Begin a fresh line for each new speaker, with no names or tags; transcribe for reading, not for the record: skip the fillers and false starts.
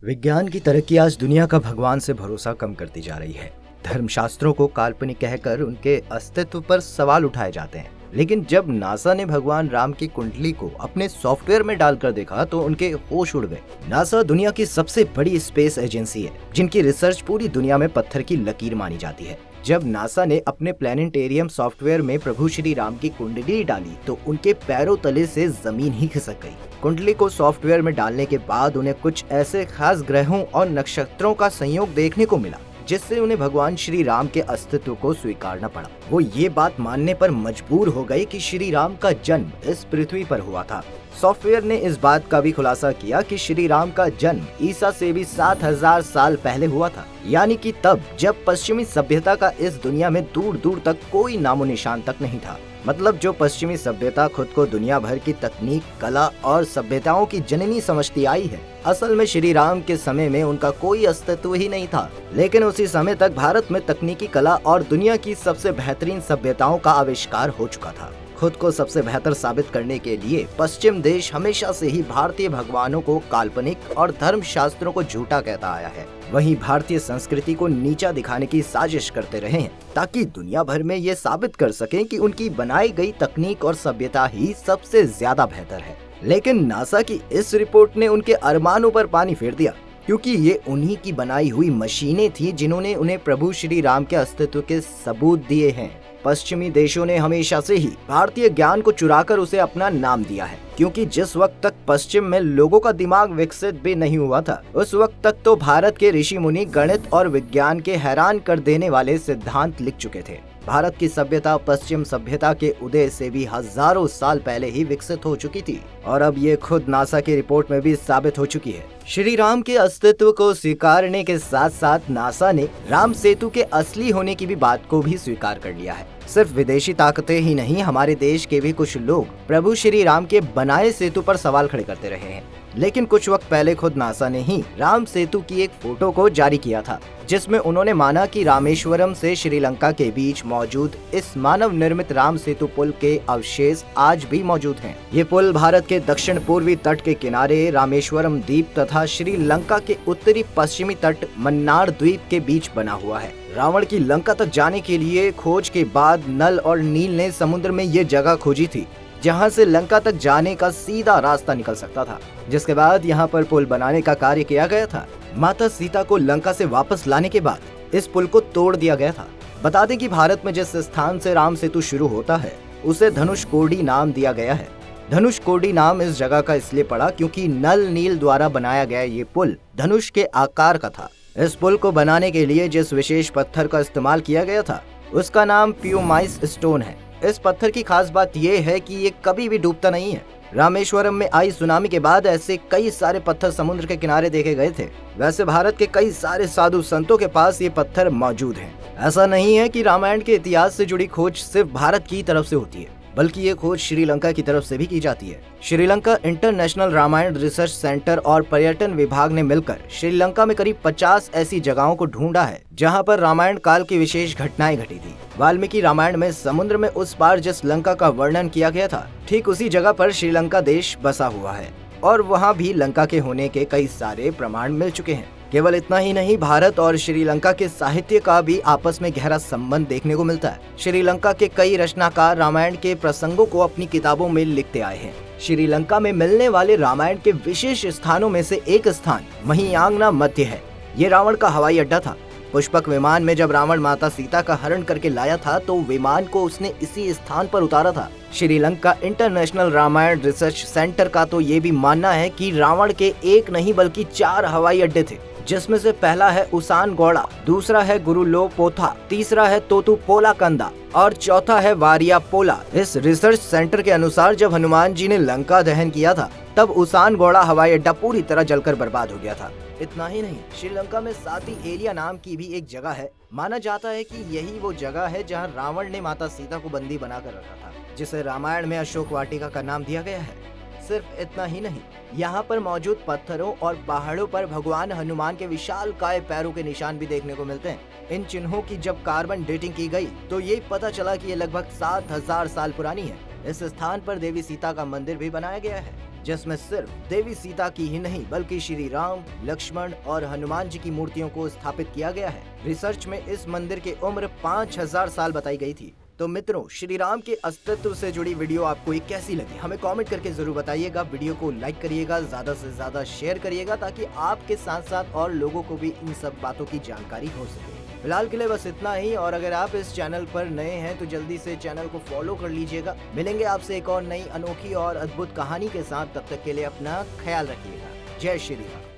विज्ञान की तरक्की आज दुनिया का भगवान से भरोसा कम करती जा रही है। धर्मशास्त्रों को काल्पनिक कहकर उनके अस्तित्व पर सवाल उठाए जाते हैं। लेकिन जब नासा ने भगवान राम की कुंडली को अपने सॉफ्टवेयर में डालकर देखा तो उनके होश उड़ गए। नासा दुनिया की सबसे बड़ी स्पेस एजेंसी है, जिनकी रिसर्च पूरी दुनिया में पत्थर की लकीर मानी जाती है। जब नासा ने अपने प्लेनेटेरियम सॉफ्टवेयर में प्रभु श्री राम की कुंडली डाली तो उनके पैरों तले से जमीन ही खिसक गई। कुंडली को सॉफ्टवेयर में डालने के बाद उन्हें कुछ ऐसे खास ग्रहों और नक्षत्रों का संयोग देखने को मिला जिससे उन्हें भगवान श्री राम के अस्तित्व को स्वीकारना पड़ा। वो ये बात मानने पर मजबूर हो गए कि श्री राम का जन्म इस पृथ्वी पर हुआ था। सॉफ्टवेयर ने इस बात का भी खुलासा किया कि श्री राम का जन्म ईसा से भी 7000 साल पहले हुआ था, यानी कि तब जब पश्चिमी सभ्यता का इस दुनिया में दूर दूर तक कोई नामो निशान तक नहीं था। मतलब जो पश्चिमी सभ्यता खुद को दुनिया भर की तकनीक, कला और सभ्यताओं की जननी समझती आई है, असल में श्री राम के समय में उनका कोई अस्तित्व ही नहीं था। लेकिन उसी समय तक भारत में तकनीकी कला और दुनिया की सबसे बेहतरीन सभ्यताओं का आविष्कार हो चुका था। खुद को सबसे बेहतर साबित करने के लिए पश्चिम देश हमेशा से ही भारतीय भगवानों को काल्पनिक और धर्म शास्त्रों को झूठा कहता आया है। वहीं भारतीय संस्कृति को नीचा दिखाने की साजिश करते रहे हैं ताकि दुनिया भर में ये साबित कर सकें कि उनकी बनाई गई तकनीक और सभ्यता ही सबसे ज्यादा बेहतर है। लेकिन नासा की इस रिपोर्ट ने उनके अरमानों पर पानी फेर दिया, क्योंकि ये उन्हीं की बनाई हुई मशीनें थी जिन्होंने उन्हें प्रभु श्री राम के अस्तित्व के सबूत दिए हैं। पश्चिमी देशों ने हमेशा से ही भारतीय ज्ञान को चुराकर उसे अपना नाम दिया है, क्योंकि जिस वक्त तक पश्चिम में लोगों का दिमाग विकसित भी नहीं हुआ था, उस वक्त तक तो भारत के ऋषि मुनि गणित और विज्ञान के हैरान कर देने वाले सिद्धांत लिख चुके थे। भारत की सभ्यता पश्चिम सभ्यता के उदय से भी हजारों साल पहले ही विकसित हो चुकी थी और अब ये खुद नासा की रिपोर्ट में भी साबित हो चुकी है। श्री राम के अस्तित्व को स्वीकारने के साथ साथ नासा ने राम सेतु के असली होने की भी बात को भी स्वीकार कर लिया है। सिर्फ विदेशी ताकतें ही नहीं, हमारे देश के भी कुछ लोग प्रभु श्री राम के बनाए सेतु पर सवाल खड़े करते रहे हैं। लेकिन कुछ वक्त पहले खुद नासा ने ही राम सेतु की एक फोटो को जारी किया था, जिसमें उन्होंने माना कि रामेश्वरम से श्रीलंका के बीच मौजूद इस मानव निर्मित राम सेतु पुल के अवशेष आज भी मौजूद हैं। ये पुल भारत के दक्षिण पूर्वी तट के किनारे रामेश्वरम द्वीप तथा श्रीलंका के उत्तरी पश्चिमी तट मन्नार द्वीप के बीच बना हुआ है। रावण की लंका तक जाने के लिए खोज के बाद नल और नील ने समुद्र में ये जगह खोजी थी जहां से लंका तक जाने का सीधा रास्ता निकल सकता था, जिसके बाद यहां पर पुल बनाने का कार्य किया गया था। माता सीता को लंका से वापस लाने के बाद इस पुल को तोड़ दिया गया था। बता दें कि भारत में जिस स्थान से राम सेतु शुरू होता है उसे धनुषकोडी नाम दिया गया है। धनुषकोडी नाम इस जगह का इसलिए पड़ा क्योंकि नल नील द्वारा बनाया गया ये पुल धनुष के आकार का था। इस पुल को बनाने के लिए जिस विशेष पत्थर का इस्तेमाल किया गया था उसका नाम प्यूमाइस स्टोन है। इस पत्थर की खास बात यह है कि ये कभी भी डूबता नहीं है। रामेश्वरम में आई सुनामी के बाद ऐसे कई सारे पत्थर समुद्र के किनारे देखे गए थे। वैसे भारत के कई सारे साधु संतों के पास ये पत्थर मौजूद हैं। ऐसा नहीं है कि रामायण के इतिहास से जुड़ी खोज सिर्फ भारत की तरफ से होती है, बल्कि ये खोज श्रीलंका की तरफ से भी की जाती है। Sri Lanka international Ramayana research centre और पर्यटन विभाग ने मिलकर श्रीलंका में करीब 50 ऐसी जगहों को ढूंढा है जहां पर रामायण काल की विशेष घटनाएं घटी थी। वाल्मीकि रामायण में समुद्र में उस पार जिस लंका का वर्णन किया गया था, ठीक उसी जगह पर श्रीलंका देश बसा हुआ है और वहां भी लंका के होने के कई सारे प्रमाण मिल चुके हैं। केवल इतना ही नहीं, भारत और श्रीलंका के साहित्य का भी आपस में गहरा संबंध देखने को मिलता है। श्रीलंका के कई रचनाकार रामायण के प्रसंगों को अपनी किताबों में लिखते आए हैं। श्रीलंका में मिलने वाले रामायण के विशेष स्थानों में से एक स्थान महियांगना मध्य है। ये रावण का हवाई अड्डा था। पुष्पक विमान में जब रावण माता सीता का हरण करके लाया था तो विमान को उसने इसी स्थान पर उतारा था। Sri Lanka international Ramayana research centre का तो ये भी मानना है कि रावण के एक नहीं बल्कि 4 हवाई अड्डे थे, जिसमें से पहला है उसान गौड़ा, दूसरा है गुरुलोपोथा, तीसरा है तोतुपोला कंदा और चौथा है वारिया पोला। इस रिसर्च सेंटर के अनुसार जब हनुमान जी ने लंका दहन किया था तब उसान गौड़ा हवाई अड्डा पूरी तरह जलकर बर्बाद हो गया था। इतना ही नहीं, श्रीलंका में साती एरिया नाम की भी एक जगह है। माना जाता है कि यही वो जगह है जहां रावण ने माता सीता को बंदी बनाकर रखा था, जिसे रामायण में अशोक वाटिका का नाम दिया गया है। सिर्फ इतना ही नहीं, यहाँ पर मौजूद पत्थरों और पहाड़ों पर भगवान हनुमान के विशालकाय पैरों के निशान भी देखने को मिलते हैं। इन चिन्हों की जब कार्बन डेटिंग की गई तो ये पता चला कि ये लगभग 7000 साल पुरानी है। इस स्थान पर देवी सीता का मंदिर भी बनाया गया है, जिसमें सिर्फ देवी सीता की ही नहीं बल्कि श्री राम, लक्ष्मण और हनुमान जी की मूर्तियों को स्थापित किया गया है। रिसर्च में इस मंदिर की उम्र 5000 साल बताई गई थी। तो मित्रों, श्री राम के अस्तित्व से जुड़ी वीडियो आपको ये कैसी लगी हमें कमेंट करके जरूर बताइएगा। वीडियो को लाइक करिएगा, ज्यादा से ज्यादा शेयर करिएगा ताकि आपके साथ साथ और लोगों को भी इन सब बातों की जानकारी हो सके। फिलहाल के लिए बस इतना ही, और अगर आप इस चैनल पर नए हैं तो जल्दी से चैनल को फॉलो कर लीजिएगा। मिलेंगे आपसे एक और नई अनोखी और अद्भुत कहानी के साथ, तब तक के लिए अपना ख्याल रखिएगा। जय श्री राम।